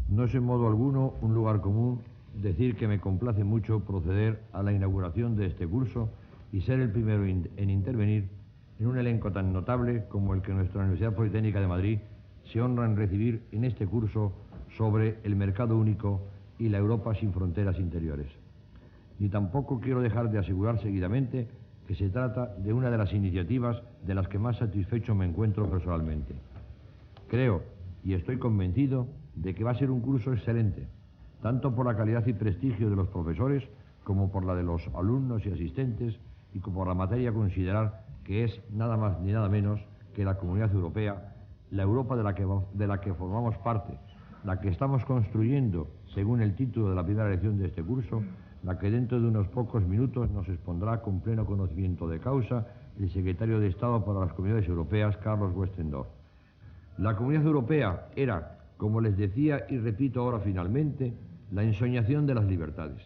No es en modo alguno un lugar común decir que me complace mucho proceder a la inauguración de este curso y ser el primero en intervenir en un elenco tan notable como el que nuestra Universidad Politécnica de Madrid se honra en recibir en este curso sobre el mercado único y la Europa sin fronteras interiores. Ni tampoco quiero dejar de asegurar seguidamente que se trata de una de las iniciativas de las que más satisfecho me encuentro personalmente. Creo y estoy convencido de que va a ser un curso excelente, tanto por la calidad y prestigio de los profesores como por la de los alumnos y asistentes y como por la materia a considerar que es nada más ni nada menos que la Comunidad Europea, la Europa de la que formamos parte, la que estamos construyendo, según el título de la primera lección de este curso, la que dentro de unos pocos minutos nos expondrá con pleno conocimiento de causa el secretario de Estado para las Comunidades Europeas, Carlos Westendorf. La Comunidad Europea era, como les decía y repito ahora finalmente, la ensoñación de las libertades.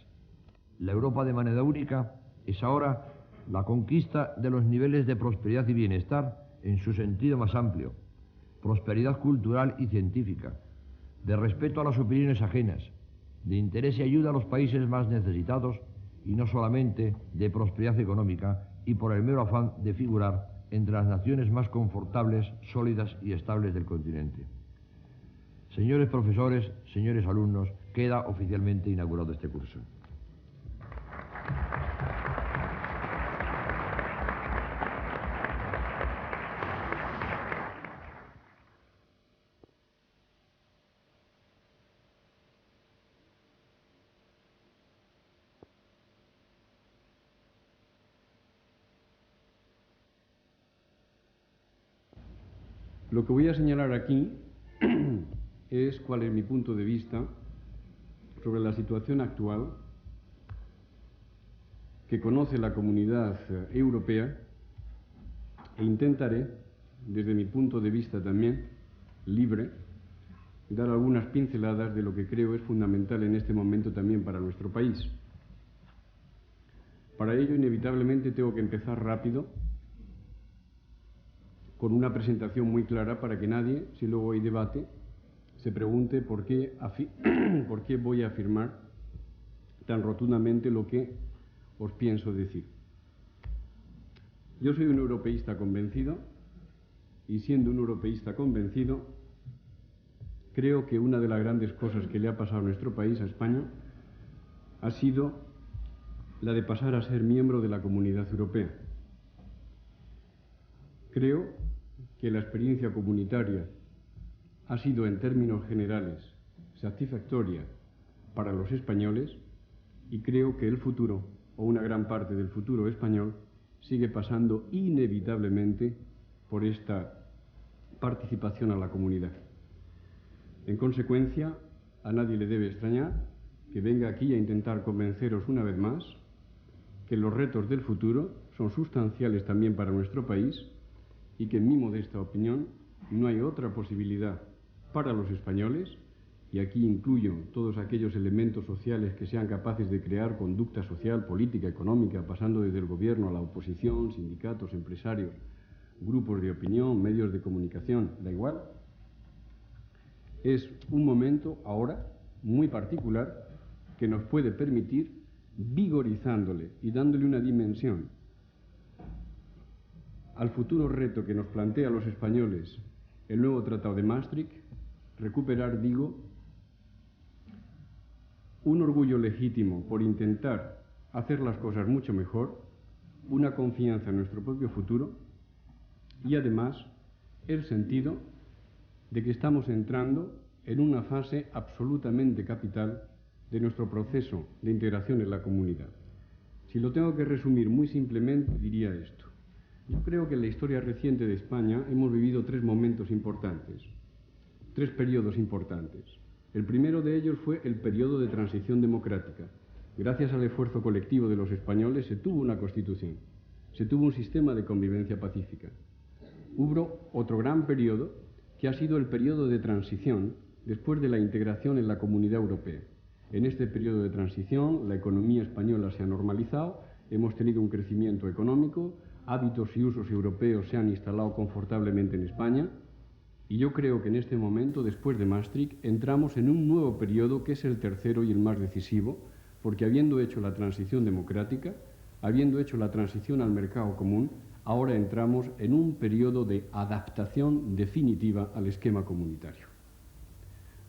La Europa de manera única es ahora la conquista de los niveles de prosperidad y bienestar en su sentido más amplio, prosperidad cultural y científica, de respeto a las opiniones ajenas, de interés y ayuda a los países más necesitados y no solamente de prosperidad económica y por el mero afán de figurar entre las naciones más confortables, sólidas y estables del continente. Señores profesores, señores alumnos, queda oficialmente inaugurado este curso. Lo que voy a señalar aquí es cuál es mi punto de vista sobre la situación actual que conoce la Comunidad Europea e intentaré, desde mi punto de vista también libre, dar algunas pinceladas de lo que creo es fundamental en este momento también para nuestro país. Para ello, inevitablemente, tengo que empezar rápido, con una presentación muy clara para que nadie, si luego hay debate, se pregunte por qué voy a afirmar tan rotundamente lo que os pienso decir. Yo soy un europeísta convencido y siendo un europeísta convencido, creo que una de las grandes cosas que le ha pasado a nuestro país, a España, ha sido la de pasar a ser miembro de la Comunidad Europea. Creo que la experiencia comunitaria ha sido en términos generales satisfactoria para los españoles y creo que el futuro, o una gran parte del futuro español, sigue pasando inevitablemente por esta participación a la comunidad. En consecuencia, a nadie le debe extrañar que venga aquí a intentar convenceros una vez más que los retos del futuro son sustanciales también para nuestro país y que en mi modesta opinión no hay otra posibilidad para los españoles, y aquí incluyo todos aquellos elementos sociales que sean capaces de crear conducta social, política, económica, pasando desde el gobierno a la oposición, sindicatos, empresarios, grupos de opinión, medios de comunicación, da igual. Es un momento ahora muy particular que nos puede permitir, vigorizándole y dándole una dimensión al futuro reto que nos plantea a los españoles el nuevo Tratado de Maastricht, recuperar, digo, un orgullo legítimo por intentar hacer las cosas mucho mejor, una confianza en nuestro propio futuro y además el sentido de que estamos entrando en una fase absolutamente capital de nuestro proceso de integración en la comunidad. Si lo tengo que resumir muy simplemente, diría esto. Yo creo que en la historia reciente de España hemos vivido tres momentos importantes, tres periodos importantes. El primero de ellos fue el periodo de transición democrática. Gracias al esfuerzo colectivo de los españoles se tuvo una constitución, se tuvo un sistema de convivencia pacífica. Hubo otro gran periodo que ha sido el periodo de transición después de la integración en la Comunidad Europea. En este periodo de transición la economía española se ha normalizado, hemos tenido un crecimiento económico, hábitos y usos europeos se han instalado confortablemente en España Y yo creo que en este momento, después de Maastricht, entramos en un nuevo periodo que es el tercero y el más decisivo, porque habiendo hecho la transición democrática, habiendo hecho la transición al mercado común, ahora entramos en un periodo de adaptación definitiva al esquema comunitario.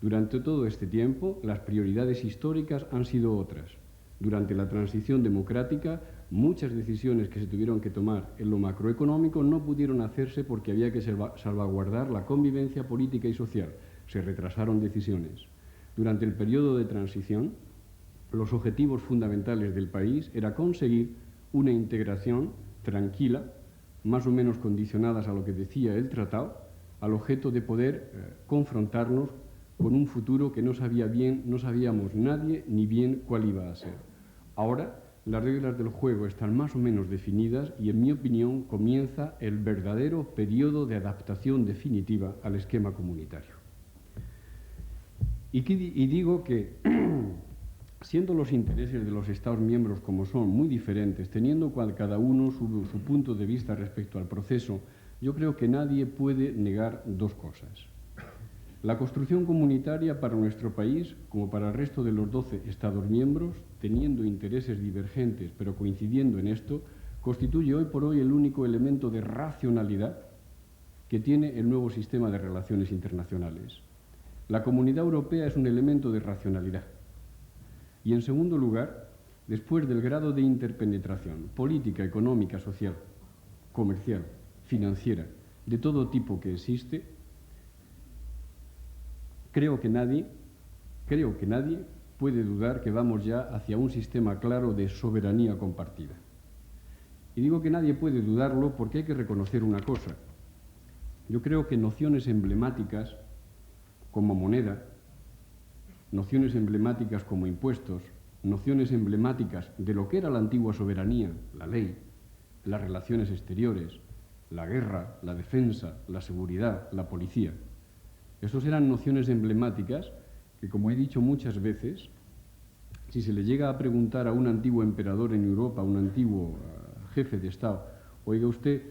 Durante todo este tiempo, las prioridades históricas han sido otras. Durante la transición democrática, muchas decisiones que se tuvieron que tomar en lo macroeconómico no pudieron hacerse porque había que salvaguardar la convivencia política y social. Se retrasaron decisiones. Durante el periodo de transición, los objetivos fundamentales del país era conseguir una integración tranquila, más o menos condicionadas a lo que decía el tratado, al objeto de poder confrontarnos con un futuro que no sabíamos nadie ni bien cuál iba a ser. Ahora, las reglas del juego están más o menos definidas y, en mi opinión, comienza el verdadero periodo de adaptación definitiva al esquema comunitario. Y digo que, siendo los intereses de los Estados miembros como son muy diferentes, teniendo cada uno su punto de vista respecto al proceso, yo creo que nadie puede negar dos cosas. La construcción comunitaria para nuestro país, como para el resto de los 12 Estados miembros, teniendo intereses divergentes pero coincidiendo en esto, constituye hoy por hoy el único elemento de racionalidad que tiene el nuevo sistema de relaciones internacionales. La Comunidad Europea es un elemento de racionalidad. Y en segundo lugar, después del grado de interpenetración política, económica, social, comercial, financiera, de todo tipo que existe, creo que nadie puede dudar que vamos ya hacia un sistema claro de soberanía compartida. Y digo que nadie puede dudarlo porque hay que reconocer una cosa. Yo creo que nociones emblemáticas como moneda, nociones emblemáticas como impuestos, nociones emblemáticas de lo que era la antigua soberanía, la ley, las relaciones exteriores, la guerra, la defensa, la seguridad, la policía. Esas eran nociones emblemáticas que, como he dicho muchas veces, si se le llega a preguntar a un antiguo emperador en Europa, a un antiguo jefe de Estado, oiga usted,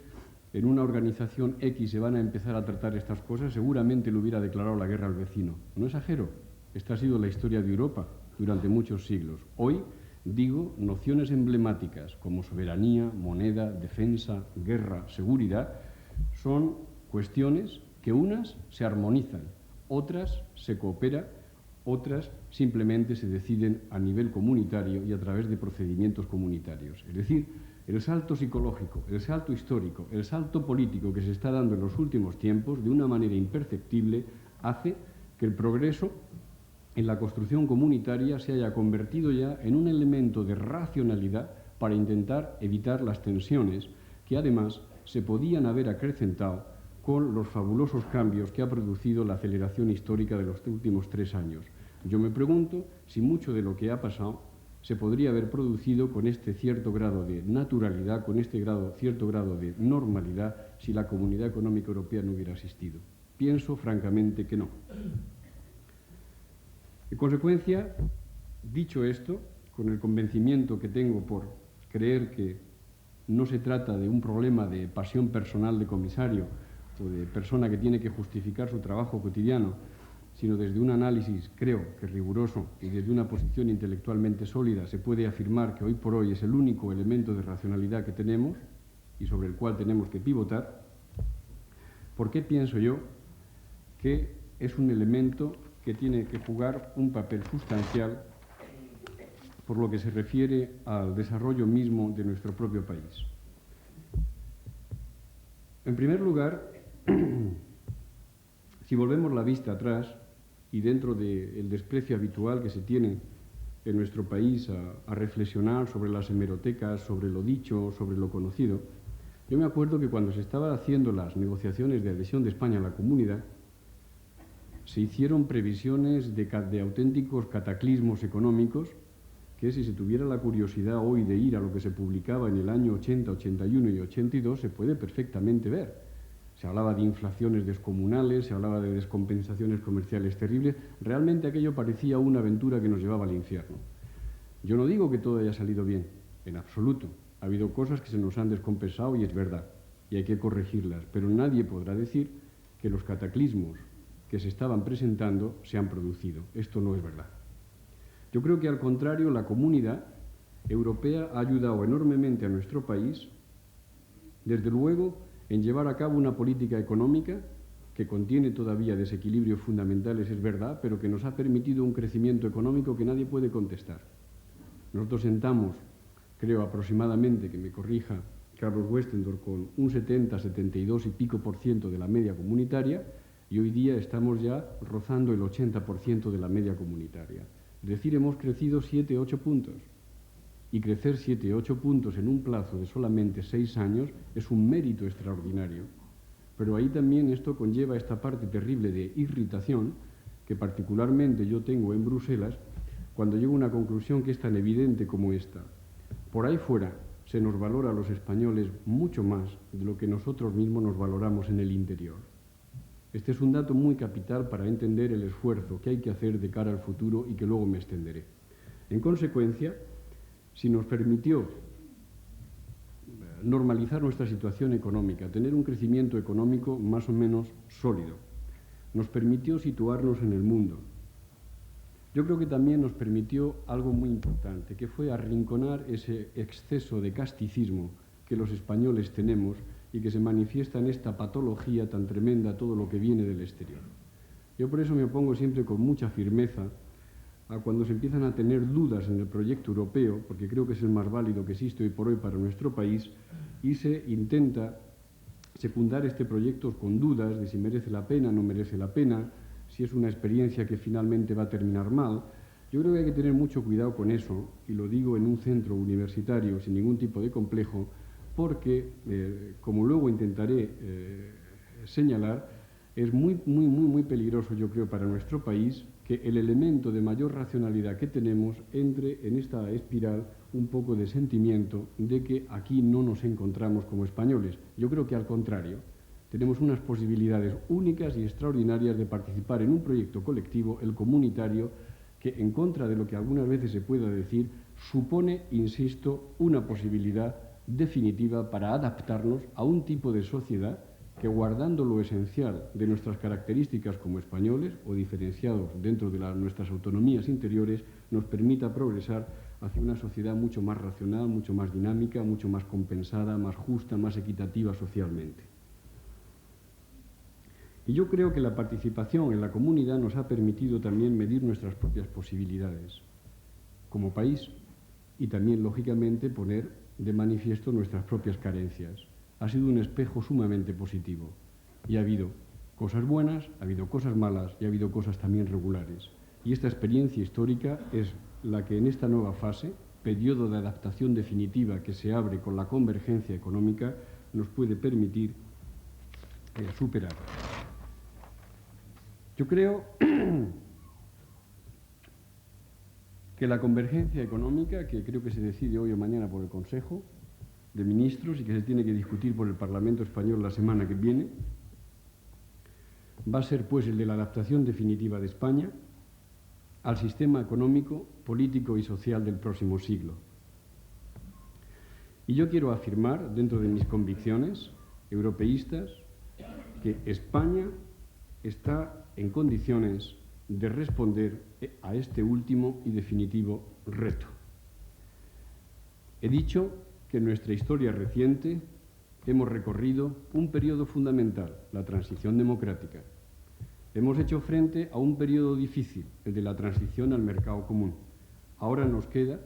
en una organización X se van a empezar a tratar estas cosas, seguramente le hubiera declarado la guerra al vecino. No exagero, esta ha sido la historia de Europa durante muchos siglos. Hoy, digo, nociones emblemáticas como soberanía, moneda, defensa, guerra, seguridad, son cuestiones que unas se armonizan, otras se coopera, otras simplemente se deciden a nivel comunitario y a través de procedimientos comunitarios. Es decir, el salto psicológico, el salto histórico, el salto político que se está dando en los últimos tiempos, de una manera imperceptible, hace que el progreso en la construcción comunitaria se haya convertido ya en un elemento de racionalidad para intentar evitar las tensiones que además se podían haber acrecentado con los fabulosos cambios que ha producido la aceleración histórica de los últimos 3 años. Yo me pregunto si mucho de lo que ha pasado se podría haber producido con este cierto grado de naturalidad, con este cierto grado de normalidad, si la Comunidad Económica Europea no hubiera existido. Pienso francamente que no. En consecuencia, dicho esto, con el convencimiento que tengo por creer que no se trata de un problema de pasión personal de comisario o de persona que tiene que justificar su trabajo cotidiano, sino desde un análisis, creo que riguroso, y desde una posición intelectualmente sólida, se puede afirmar que hoy por hoy es el único elemento de racionalidad que tenemos y sobre el cual tenemos que pivotar. ¿Por qué pienso yo que es un elemento que tiene que jugar un papel sustancial por lo que se refiere al desarrollo mismo de nuestro propio país? En primer lugar, si volvemos la vista atrás y dentro del desprecio habitual que se tiene en nuestro país a reflexionar sobre las hemerotecas, sobre lo dicho, sobre lo conocido, yo me acuerdo que cuando se estaban haciendo las negociaciones de adhesión de España a la Comunidad, se hicieron previsiones de auténticos cataclismos económicos que, si se tuviera la curiosidad hoy de ir a lo que se publicaba en el año 80, 81 y 82, se puede perfectamente ver. Se hablaba de inflaciones descomunales, se hablaba de descompensaciones comerciales terribles. Realmente aquello parecía una aventura que nos llevaba al infierno. Yo no digo que todo haya salido bien, en absoluto. Ha habido cosas que se nos han descompensado y es verdad, y hay que corregirlas, pero nadie podrá decir que los cataclismos que se estaban presentando se han producido. Esto no es verdad. Yo creo que, al contrario, la Comunidad Europea ha ayudado enormemente a nuestro país, desde luego, en llevar a cabo una política económica que contiene todavía desequilibrios fundamentales, es verdad, pero que nos ha permitido un crecimiento económico que nadie puede contestar. Nosotros sentamos, creo aproximadamente, que me corrija Carlos Westendorf, con un 70, 72 y pico % de la media comunitaria, y hoy día estamos ya rozando el 80% de la media comunitaria. Es decir, hemos crecido 7, 8 puntos. Y crecer 7, 8 puntos en un plazo de solamente 6 años es un mérito extraordinario. Pero ahí también esto conlleva esta parte terrible de irritación que particularmente yo tengo en Bruselas cuando llego a una conclusión que es tan evidente como esta. Por ahí fuera se nos valora a los españoles mucho más de lo que nosotros mismos nos valoramos en el interior. Este es un dato muy capital para entender el esfuerzo que hay que hacer de cara al futuro y que luego me extenderé. En consecuencia, si nos permitió normalizar nuestra situación económica, tener un crecimiento económico más o menos sólido, nos permitió situarnos en el mundo. Yo creo que también nos permitió algo muy importante, que fue arrinconar ese exceso de casticismo que los españoles tenemos y que se manifiesta en esta patología tan tremenda, todo lo que viene del exterior. Yo por eso me opongo siempre con mucha firmeza a cuando se empiezan a tener dudas en el proyecto europeo, porque creo que es el más válido que existe hoy por hoy para nuestro país, y se intenta secundar este proyecto con dudas de si merece la pena o no merece la pena, si es una experiencia que finalmente va a terminar mal. Yo creo que hay que tener mucho cuidado con eso, y lo digo en un centro universitario sin ningún tipo de complejo, porque, como luego intentaré señalar, es muy peligroso, yo creo, para nuestro país que el elemento de mayor racionalidad que tenemos entre en esta espiral un poco de sentimiento de que aquí no nos encontramos como españoles. Yo creo que, al contrario, tenemos unas posibilidades únicas y extraordinarias de participar en un proyecto colectivo, el comunitario, que, en contra de lo que algunas veces se pueda decir, supone, insisto, una posibilidad definitiva para adaptarnos a un tipo de sociedad que, guardando lo esencial de nuestras características como españoles o diferenciados dentro de nuestras autonomías interiores, nos permita progresar hacia una sociedad mucho más racional, mucho más dinámica, mucho más compensada, más justa, más equitativa socialmente. Y yo creo que la participación en la comunidad nos ha permitido también medir nuestras propias posibilidades como país y también, lógicamente, poner de manifiesto nuestras propias carencias. Ha sido un espejo sumamente positivo y ha habido cosas buenas, ha habido cosas malas y ha habido cosas también regulares. Y esta experiencia histórica es la que en esta nueva fase, periodo de adaptación definitiva que se abre con la convergencia económica, nos puede permitir superar. Yo creo que la convergencia económica, que creo que se decide hoy o mañana por el Consejo de Ministros y que se tiene que discutir por el Parlamento español la semana que viene, va a ser pues el de la adaptación definitiva de España al sistema económico, político y social del próximo siglo. Y yo quiero afirmar, dentro de mis convicciones europeístas, que España está en condiciones de responder a este último y definitivo reto. He dicho que en nuestra historia reciente hemos recorrido un periodo fundamental, la transición democrática. Hemos hecho frente a un periodo difícil, el de la transición al mercado común. Ahora nos queda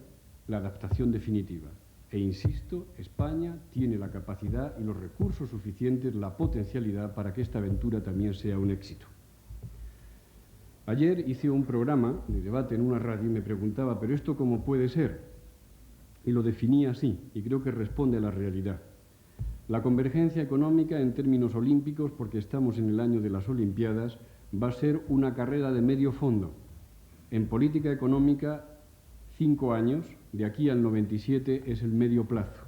la adaptación definitiva. E insisto, España tiene la capacidad y los recursos suficientes, la potencialidad para que esta aventura también sea un éxito. Ayer hice un programa de debate en una radio y me preguntaba, ¿pero esto cómo puede ser? Y lo definía así, y creo que responde a la realidad. La convergencia económica en términos olímpicos, porque estamos en el año de las Olimpiadas, va a ser una carrera de medio fondo. En política económica, 5 años, de aquí al 97, es el medio plazo.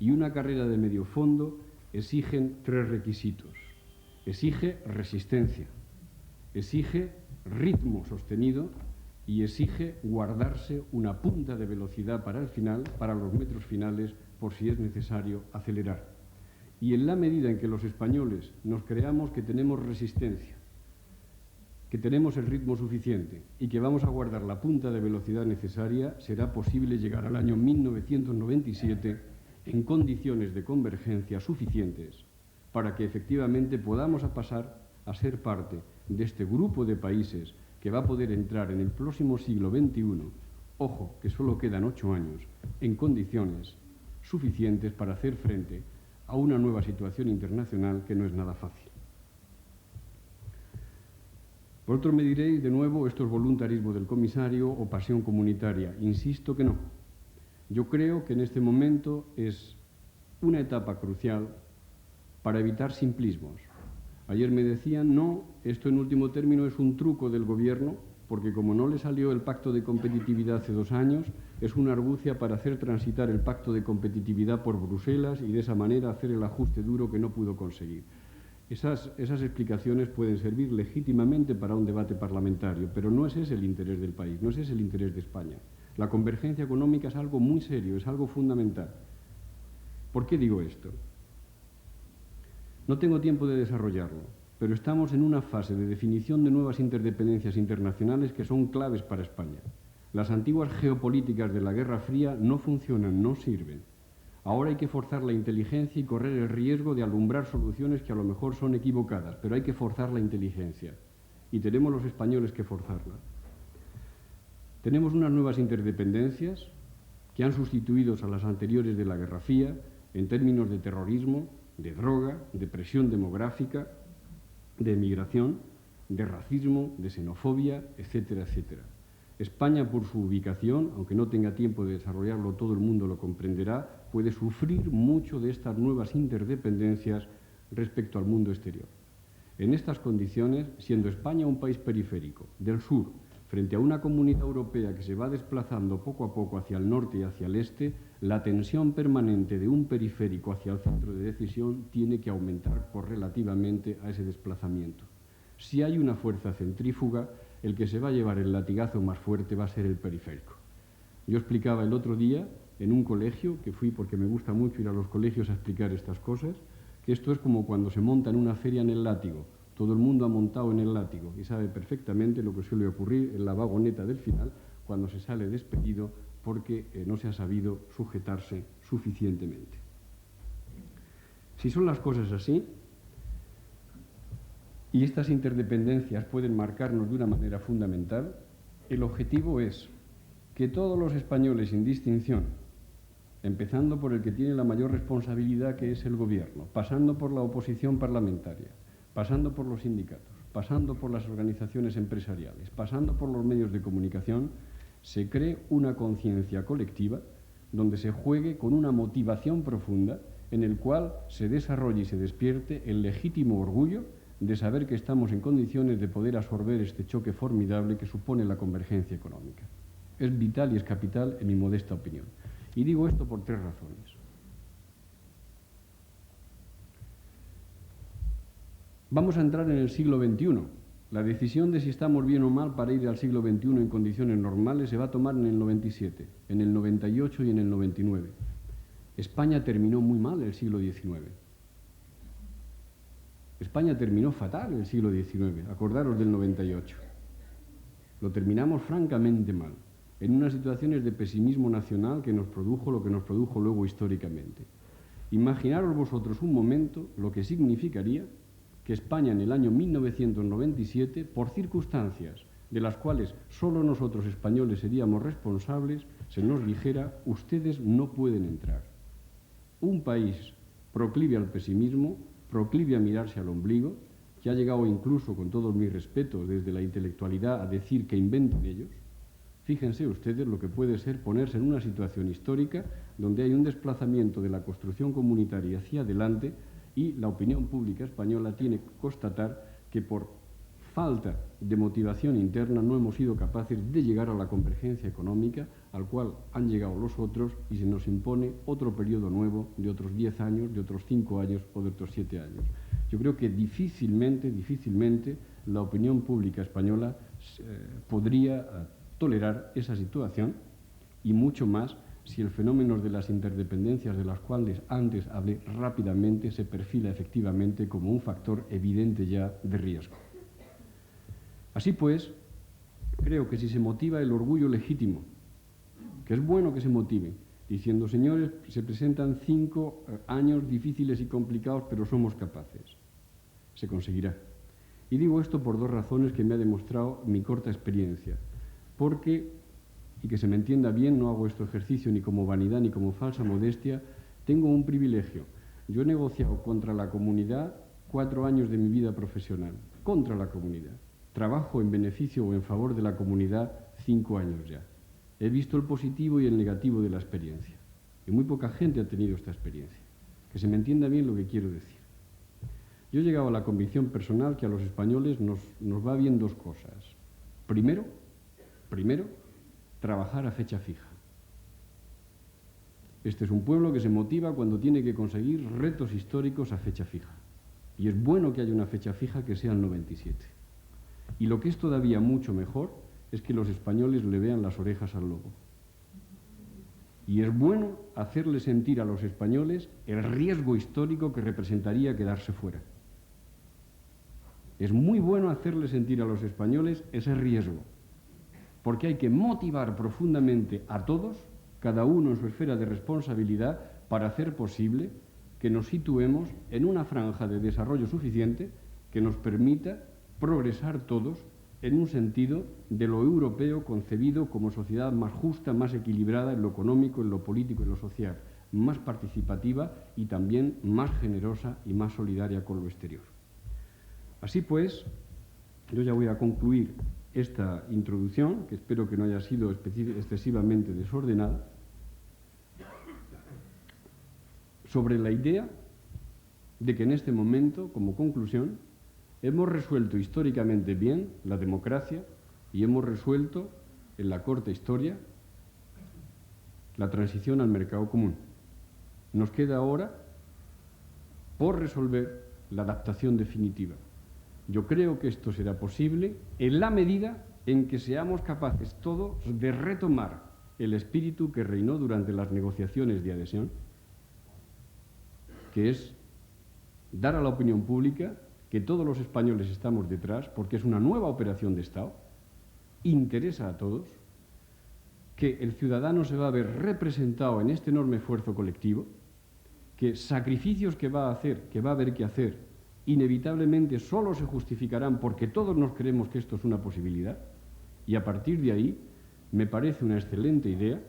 Y una carrera de medio fondo exigen 3 requisitos. Exige resistencia, exige ritmo sostenido y exige guardarse una punta de velocidad para el final, para los metros finales, por si es necesario acelerar. Y en la medida en que los españoles nos creamos que tenemos resistencia, que tenemos el ritmo suficiente y que vamos a guardar la punta de velocidad necesaria, será posible llegar al año 1997 en condiciones de convergencia suficientes para que efectivamente podamos pasar a ser parte de este grupo de países que va a poder entrar en el próximo siglo XXI, ojo, que solo quedan 8 años, en condiciones suficientes para hacer frente a una nueva situación internacional que no es nada fácil. Por otro, me diréis de nuevo, esto es voluntarismo del comisario o pasión comunitaria. Insisto que no. Yo creo que en este momento es una etapa crucial para evitar simplismos. Ayer me decían, no, esto en último término es un truco del gobierno, porque como no le salió el pacto de competitividad hace 2 años, es una argucia para hacer transitar el pacto de competitividad por Bruselas y de esa manera hacer el ajuste duro que no pudo conseguir. Esas explicaciones pueden servir legítimamente para un debate parlamentario, pero no es ese el interés del país, no es ese el interés de España. La convergencia económica es algo muy serio, es algo fundamental. ¿Por qué digo esto? No tengo tiempo de desarrollarlo, pero estamos en una fase de definición de nuevas interdependencias internacionales que son claves para España. Las antiguas geopolíticas de la Guerra Fría no funcionan, no sirven. Ahora hay que forzar la inteligencia y correr el riesgo de alumbrar soluciones que a lo mejor son equivocadas, pero hay que forzar la inteligencia. Y tenemos los españoles que forzarla. Tenemos unas nuevas interdependencias que han sustituido a las anteriores de la Guerra Fría en términos de terrorismo, de droga, de presión demográfica, de emigración, de racismo, de xenofobia, etcétera, etcétera. España, por su ubicación, aunque no tenga tiempo de desarrollarlo, todo el mundo lo comprenderá, puede sufrir mucho de estas nuevas interdependencias respecto al mundo exterior. En estas condiciones, siendo España un país periférico, del sur, frente a una comunidad europea que se va desplazando poco a poco hacia el norte y hacia el este, la tensión permanente de un periférico hacia el centro de decisión tiene que aumentar correlativamente a ese desplazamiento. Si hay una fuerza centrífuga, el que se va a llevar el latigazo más fuerte va a ser el periférico. Yo explicaba el otro día en un colegio, que fui porque me gusta mucho ir a los colegios a explicar estas cosas, que esto es como cuando se monta en una feria en el látigo. Todo el mundo ha montado en el látigo y sabe perfectamente lo que suele ocurrir en la vagoneta del final cuando se sale despedido porque no se ha sabido sujetarse suficientemente. Si son las cosas así, y estas interdependencias pueden marcarnos de una manera fundamental, el objetivo es que todos los españoles sin distinción, empezando por el que tiene la mayor responsabilidad, que es el gobierno, pasando por la oposición parlamentaria, pasando por los sindicatos, pasando por las organizaciones empresariales, pasando por los medios de comunicación, se cree una conciencia colectiva donde se juegue con una motivación profunda en el cual se desarrolle y se despierte el legítimo orgullo de saber que estamos en condiciones de poder absorber este choque formidable que supone la convergencia económica. Es vital y es capital en mi modesta opinión. Y digo esto por 3 razones. Vamos a entrar en el siglo XXI. La decisión de si estamos bien o mal para ir al siglo XXI en condiciones normales se va a tomar en el 97, en el 98 y en el 99. España terminó muy mal el siglo XIX. España terminó fatal el siglo XIX, acordaros del 98. Lo terminamos francamente mal, en unas situaciones de pesimismo nacional que nos produjo lo que nos produjo luego históricamente. Imaginaros vosotros un momento lo que significaría que España en el año 1997, por circunstancias de las cuales solo nosotros españoles seríamos responsables, se nos dijera: ustedes no pueden entrar. Un país proclive al pesimismo, proclive a mirarse al ombligo, que ha llegado incluso, con todos mis respetos, desde la intelectualidad a decir que inventen ellos. Fíjense ustedes lo que puede ser ponerse en una situación histórica donde hay un desplazamiento de la construcción comunitaria hacia adelante y la opinión pública española tiene que constatar que por falta de motivación interna no hemos sido capaces de llegar a la convergencia económica al cual han llegado los otros y se nos impone otro periodo nuevo de otros 10 años, de otros 5 años o de otros 7 años. Yo creo que difícilmente la opinión pública española podría tolerar esa situación y mucho más si el fenómeno de las interdependencias de las cuales antes hablé rápidamente se perfila efectivamente como un factor evidente ya de riesgo. Así pues, creo que si se motiva el orgullo legítimo, que es bueno que se motive, diciendo, señores, se presentan 5 años difíciles y complicados, pero somos capaces, se conseguirá. Y digo esto por 2 razones que me ha demostrado mi corta experiencia. Porque, y que se me entienda bien, no hago este ejercicio ni como vanidad ni como falsa modestia, tengo un privilegio. Yo he negociado contra la comunidad 4 años de mi vida profesional, contra la comunidad. Trabajo en beneficio o en favor de la comunidad 5 años ya. He visto el positivo y el negativo de la experiencia. Y muy poca gente ha tenido esta experiencia. Que se me entienda bien lo que quiero decir. Yo he llegado a la convicción personal que a los españoles nos va bien 2 cosas. Primero, trabajar a fecha fija. Este es un pueblo que se motiva cuando tiene que conseguir retos históricos a fecha fija. Y es bueno que haya una fecha fija que sea el 97. Y lo que es todavía mucho mejor es que los españoles le vean las orejas al lobo. Y es bueno hacerle sentir a los españoles el riesgo histórico que representaría quedarse fuera. Es muy bueno hacerle sentir a los españoles ese riesgo, porque hay que motivar profundamente a todos, cada uno en su esfera de responsabilidad, para hacer posible que nos situemos en una franja de desarrollo suficiente que nos permita progresar todos en un sentido de lo europeo concebido como sociedad más justa, más equilibrada en lo económico, en lo político y en lo social, más participativa y también más generosa y más solidaria con lo exterior. Así pues, yo ya voy a concluir esta introducción, que espero que no haya sido excesivamente desordenada, sobre la idea de que en este momento, como conclusión, hemos resuelto históricamente bien la democracia y hemos resuelto en la corta historia la transición al mercado común. Nos queda ahora por resolver la adaptación definitiva. Yo creo que esto será posible en la medida en que seamos capaces todos de retomar el espíritu que reinó durante las negociaciones de adhesión, que es dar a la opinión pública que todos los españoles estamos detrás, porque es una nueva operación de Estado, interesa a todos, que el ciudadano se va a ver representado en este enorme esfuerzo colectivo, que sacrificios que va a haber que hacer, inevitablemente solo se justificarán porque todos nos creemos que esto es una posibilidad, y a partir de ahí me parece una excelente idea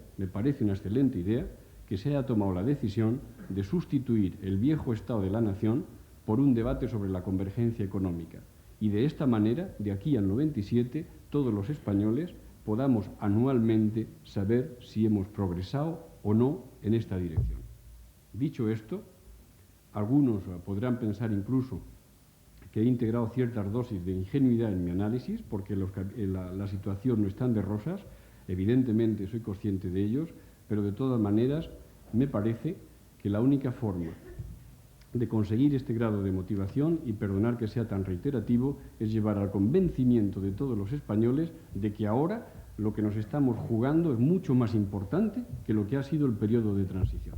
que se haya tomado la decisión de sustituir el viejo Estado de la Nación por un debate sobre la convergencia económica. Y de esta manera, de aquí al 97, todos los españoles podamos anualmente saber si hemos progresado o no en esta dirección. Dicho esto, algunos podrán pensar incluso que he integrado ciertas dosis de ingenuidad en mi análisis, porque la situación no es tan de rosas. Evidentemente soy consciente de ellos, pero de todas maneras me parece que la única forma de conseguir este grado de motivación, y perdonar que sea tan reiterativo, es llevar al convencimiento de todos los españoles de que ahora lo que nos estamos jugando es mucho más importante que lo que ha sido el periodo de transición.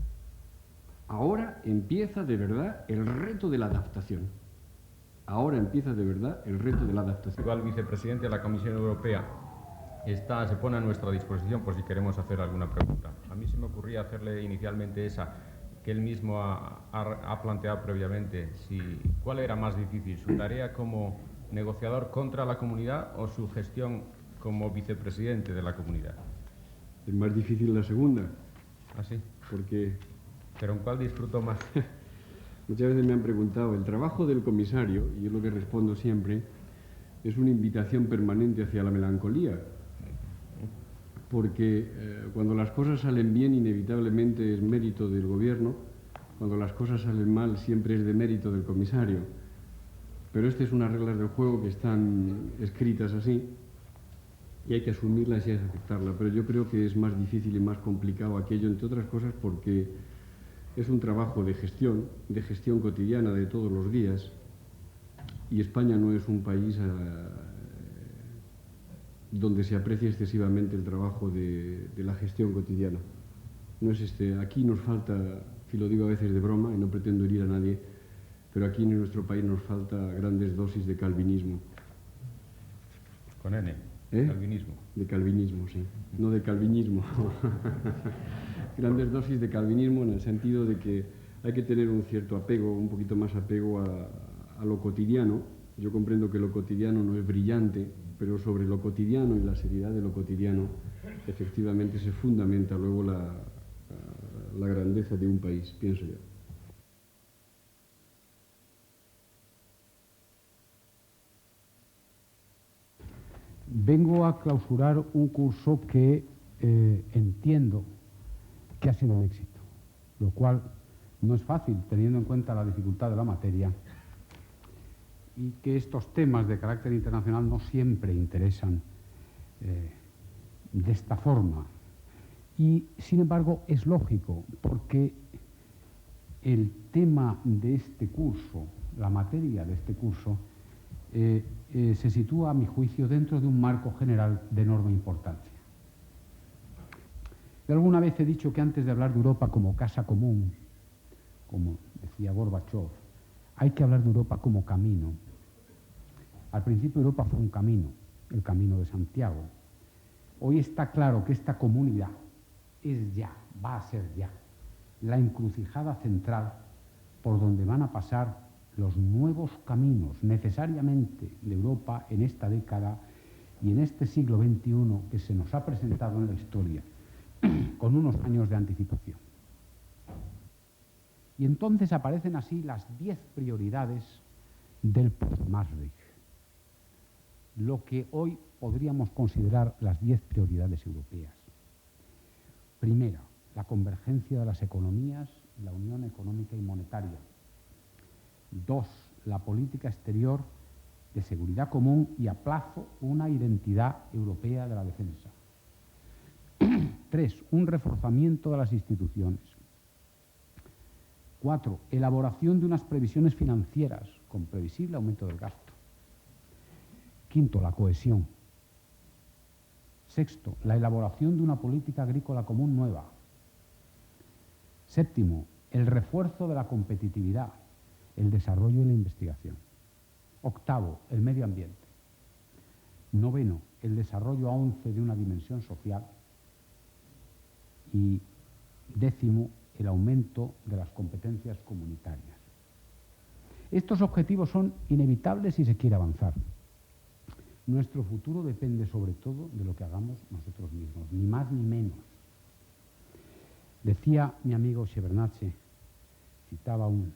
Ahora empieza de verdad el reto de la adaptación. Igual vicepresidente de la Comisión Europea se pone a nuestra disposición por si queremos hacer alguna pregunta. A mí se me ocurría hacerle inicialmente esa que él mismo ha planteado previamente. ¿Cuál era más difícil, su tarea como negociador contra la comunidad o su gestión como vicepresidente de la comunidad? Es más difícil la segunda. ¿Ah, sí? ¿Pero en cuál disfrutó más? Muchas veces me han preguntado, el trabajo del comisario, y yo lo que respondo siempre, es una invitación permanente hacia la melancolía, porque cuando las cosas salen bien, inevitablemente es mérito del gobierno, cuando las cosas salen mal, siempre es de mérito del comisario. Pero estas son unas reglas del juego que están escritas así, y hay que asumirlas y hay que aceptarlas. Pero yo creo que es más difícil y más complicado aquello, entre otras cosas, porque es un trabajo de gestión cotidiana de todos los días, y España no es un país donde se aprecia excesivamente el trabajo de la gestión cotidiana. no es aquí nos falta, y lo digo a veces de broma y no pretendo herir a nadie, pero aquí en nuestro país nos falta grandes dosis de calvinismo. Con N, calvinismo. De calvinismo, sí, no de calvinismo. Grandes dosis de calvinismo en el sentido de que hay que tener un cierto apego, un poquito más apego a lo cotidiano. Yo comprendo que lo cotidiano no es brillante, pero sobre lo cotidiano y la seriedad de lo cotidiano efectivamente se fundamenta luego la grandeza de un país, pienso yo. Vengo a clausurar un curso que entiendo que ha sido un éxito, lo cual no es fácil teniendo en cuenta la dificultad de la materia y que estos temas de carácter internacional no siempre interesan de esta forma. Y, sin embargo, es lógico, porque el tema de este curso, la materia de este curso, se sitúa, a mi juicio, dentro de un marco general de enorme importancia. Yo alguna vez he dicho que antes de hablar de Europa como casa común, como decía Gorbachev, hay que hablar de Europa como camino. Al principio Europa fue un camino, el camino de Santiago. Hoy está claro que esta comunidad es ya, va a ser ya, la encrucijada central por donde van a pasar los nuevos caminos necesariamente de Europa en esta década y en este siglo XXI que se nos ha presentado en la historia con unos años de anticipación. Y entonces aparecen así las 10 prioridades del post-Maastricht, lo que hoy podríamos considerar las 10 prioridades europeas. Primera, la convergencia de las economías, la unión económica y monetaria. 2, la política exterior de seguridad común y a plazo una identidad europea de la defensa. 3, un reforzamiento de las instituciones. 4, elaboración de unas previsiones financieras con previsible aumento del gasto. 5, la cohesión. 6, la elaboración de una política agrícola común nueva. 7, el refuerzo de la competitividad, el desarrollo y la investigación. 8, el medio ambiente. 9, el desarrollo a 11 de una dimensión social. Y 10, el aumento de las competencias comunitarias. Estos objetivos son inevitables si se quiere avanzar. Nuestro futuro depende sobre todo de lo que hagamos nosotros mismos, ni más ni menos. Decía mi amigo Shevardnadze, citaba un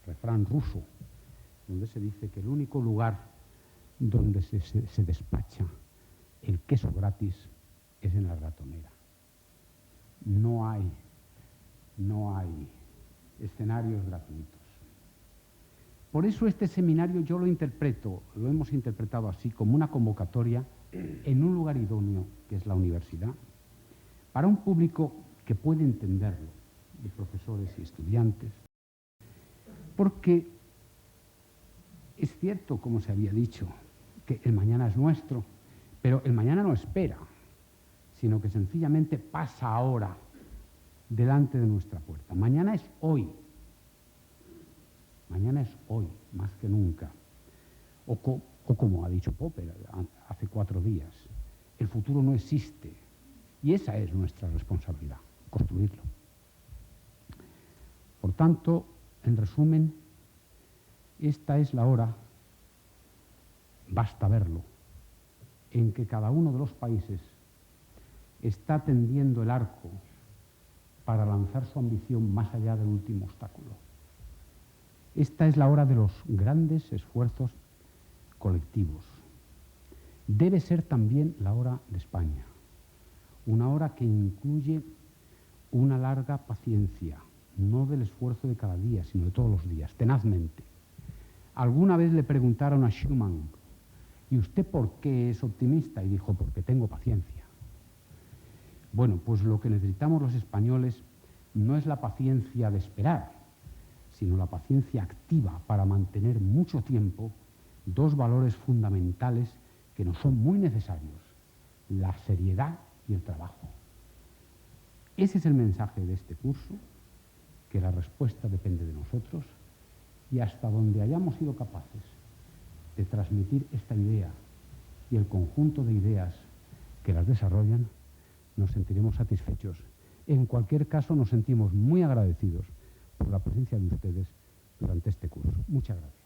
refrán ruso, donde se dice que el único lugar donde se despacha el queso gratis es en la ratonera. No hay escenarios gratuitos. Por eso este seminario yo lo hemos interpretado así, como una convocatoria en un lugar idóneo, que es la universidad, para un público que puede entenderlo, de profesores y estudiantes, porque es cierto, como se había dicho, que el mañana es nuestro, pero el mañana no espera, sino que sencillamente pasa ahora delante de nuestra puerta. Mañana es hoy. Mañana es hoy, más que nunca. O como ha dicho Popper hace 4 días, el futuro no existe. Y esa es nuestra responsabilidad, construirlo. Por tanto, en resumen, esta es la hora, basta verlo, en que cada uno de los países está tendiendo el arco para lanzar su ambición más allá del último obstáculo. Esta es la hora de los grandes esfuerzos colectivos. Debe ser también la hora de España, una hora que incluye una larga paciencia, no del esfuerzo de cada día, sino de todos los días, tenazmente. Alguna vez le preguntaron a Schuman, ¿y usted por qué es optimista? Y dijo, porque tengo paciencia. Bueno, pues lo que necesitamos los españoles no es la paciencia de esperar, sino la paciencia activa para mantener mucho tiempo 2 valores fundamentales que nos son muy necesarios, la seriedad y el trabajo. Ese es el mensaje de este curso, que la respuesta depende de nosotros, y hasta donde hayamos sido capaces de transmitir esta idea y el conjunto de ideas que las desarrollan, nos sentiremos satisfechos. En cualquier caso, nos sentimos muy agradecidos por la presencia de ustedes durante este curso. Muchas gracias.